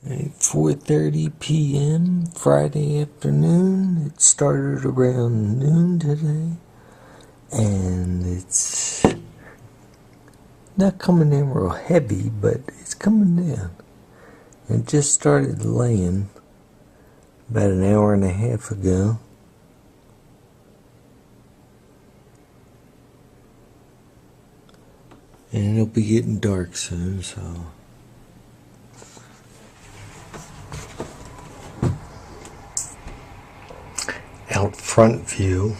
At 4:30 p.m. Friday afternoon. It started around noon today, and it's not coming in real heavy, but it's coming down. It just started laying about an hour and a half ago. And it'll be getting dark soon, so out front view.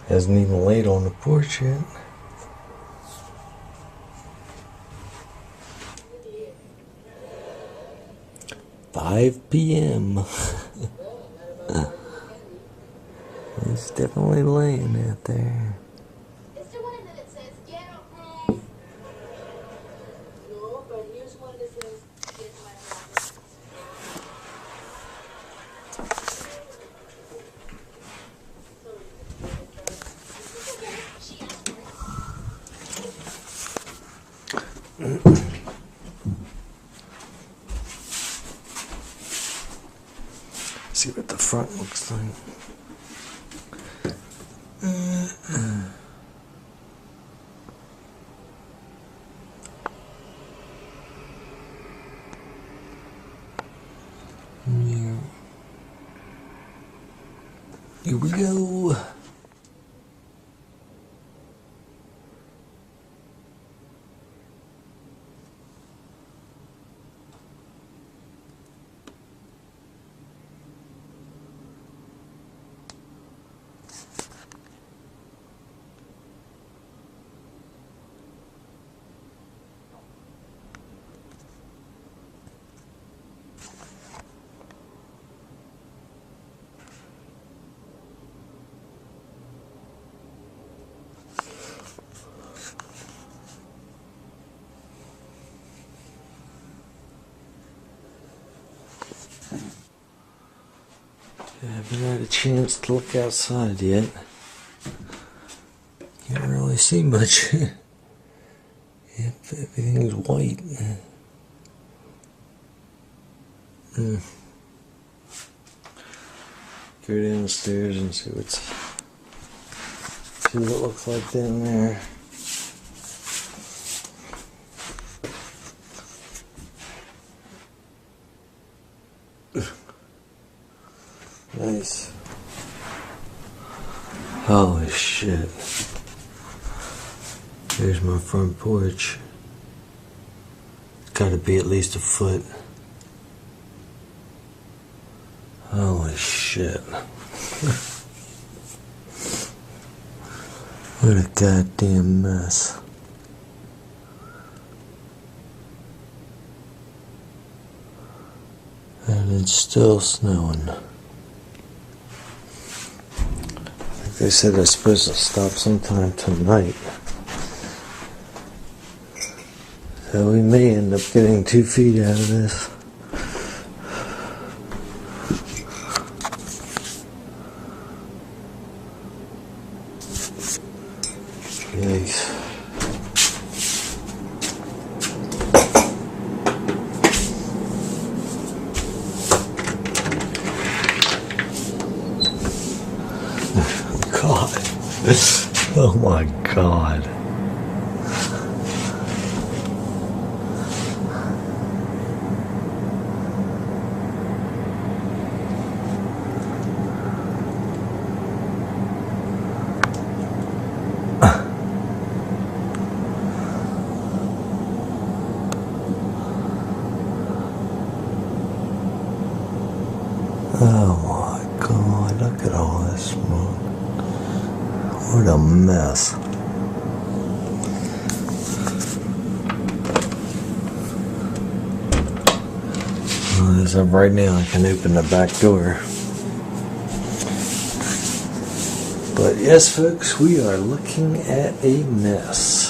Hasn't even laid on the porch yet. "5 p.m. It's definitely laying out there. It's the one that it says, get up, man. No, but here's one that says, get my water. She asked for it. See what the front looks like. Yeah. Here we go. I haven't had a chance to look outside yet. Can't really see much. If everything's white. Go downstairs and see what it looks like down there. Nice. Holy shit. There's my front porch. It's gotta be at least a foot. Holy shit. What a goddamn mess. And it's still snowing. They said they're supposed to stop sometime tonight. So we may end up getting 2 feet out of this. Yikes. God. Oh my God. Oh my God, look at all this smoke. What a mess. Well, as of right now, I can open the back door. But yes, folks, we are looking at a mess.